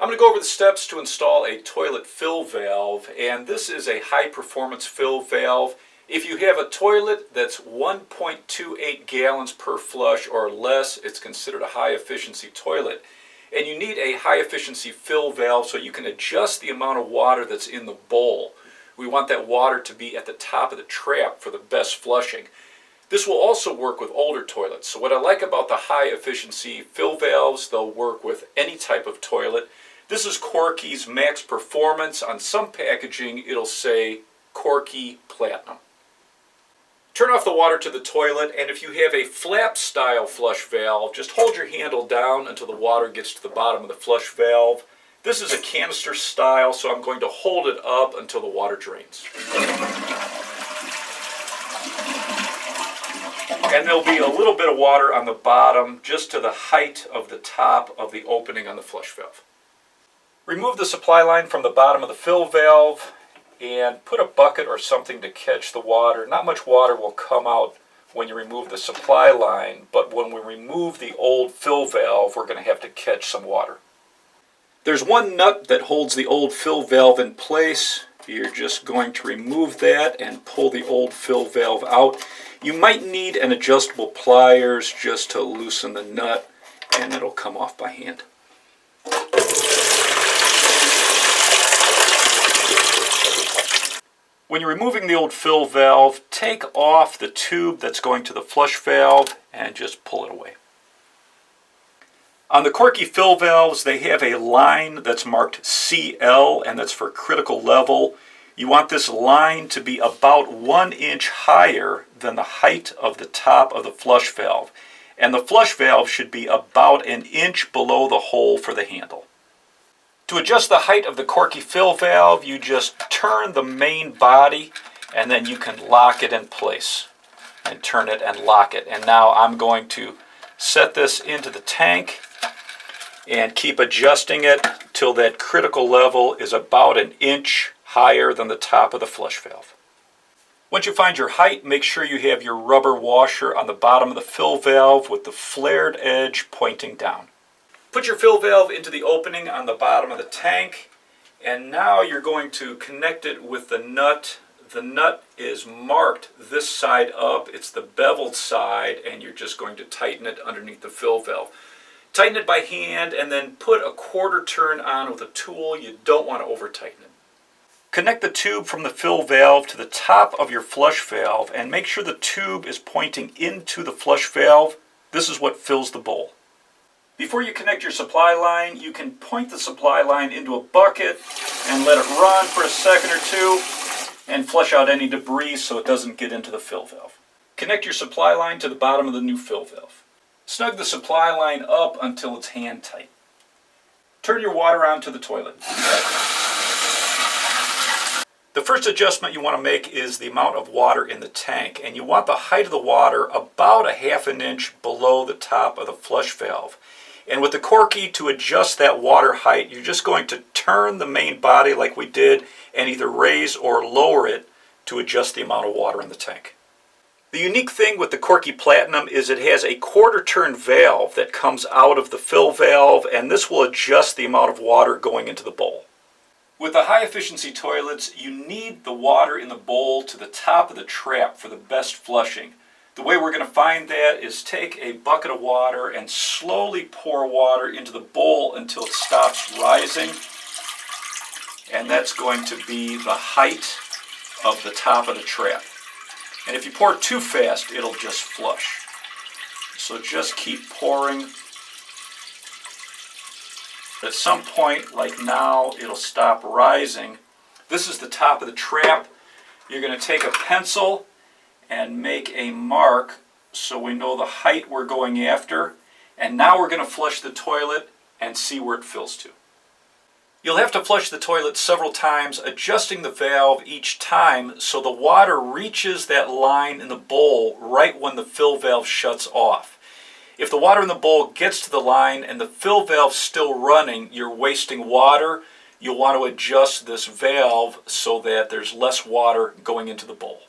I'm going to go over the steps to install a toilet fill valve, and this is a high performance fill valve. If you have a toilet that's 1.28 gallons per flush or less, it's considered a high efficiency toilet. And you need a high efficiency fill valve so you can adjust the amount of water that's in the bowl. We want that water to be at the top of the trap for the best flushing. This will also work with older toilets. So what I like about the high efficiency fill valves, they'll work with any type of toilet. This is Korky's Max Performance. On some packaging it'll say Korky Platinum. Turn off the water to the toilet, and if you have a flap style flush valve, just hold your handle down until the water gets to the bottom of the flush valve. This is a canister style, so I'm going to hold it up until the water drains. And there'll be a little bit of water on the bottom, just to the height of the top of the opening on the flush valve. Remove the supply line from the bottom of the fill valve and put a bucket or something to catch the water. Not much water will come out when you remove the supply line, but when we remove the old fill valve, we're going to have to catch some water. There's one nut that holds the old fill valve in place. You're just going to remove that and pull the old fill valve out. You might need an adjustable pliers just to loosen the nut, and it'll come off by hand. When you're removing the old fill valve, take off the tube that's going to the flush valve and just pull it away. On the Korky fill valves, they have a line that's marked CL, and that's for critical level. You want this line to be about 1 inch higher than the height of the top of the flush valve. And the flush valve should be about 1 inch below the hole for the handle. To adjust the height of the Korky fill valve, you just turn the main body and then you can lock it in place. And turn it and lock it. And now I'm going to set this into the tank and keep adjusting it till that critical level is about 1 inch higher than the top of the flush valve. Once you find your height, make sure you have your rubber washer on the bottom of the fill valve with the flared edge pointing down. Put your fill valve into the opening on the bottom of the tank, and now you're going to connect it with the nut. The nut is marked this side up. It's the beveled side, and you're just going to tighten it underneath the fill valve. Tighten it by hand and then put a quarter turn on with a tool. You don't want to over tighten it. Connect the tube from the fill valve to the top of your flush valve and make sure the tube is pointing into the flush valve. This is what fills the bowl. Before you connect your supply line, you can point the supply line into a bucket and let it run for a second or two and flush out any debris so it doesn't get into the fill valve. Connect your supply line to the bottom of the new fill valve. Snug the supply line up until it's hand tight. Turn your water on to the toilet. The first adjustment you want to make is the amount of water in the tank, and you want the height of the water about 1/2 inch below the top of the flush valve. And with the Korky, to adjust that water height, you're just going to turn the main body like we did and either raise or lower it to adjust the amount of water in the tank. The unique thing with the Korky Platinum is it has a quarter turn valve that comes out of the fill valve, and this will adjust the amount of water going into the bowl. With the high efficiency toilets, you need the water in the bowl to the top of the trap for the best flushing. The way we're going to find that is take a bucket of water and slowly pour water into the bowl until it stops rising. And that's going to be the height of the top of the trap. And if you pour too fast, it'll just flush. So just keep pouring. At some point, like now, it'll stop rising. This is the top of the trap. You're going to take a pencil and make a mark so we know the height we're going after. And now we're going to flush the toilet and see where it fills to. You'll have to flush the toilet several times, adjusting the valve each time so the water reaches that line in the bowl right when the fill valve shuts off. If the water in the bowl gets to the line and the fill valve's still running, you're wasting water. You'll want to adjust this valve so that there's less water going into the bowl.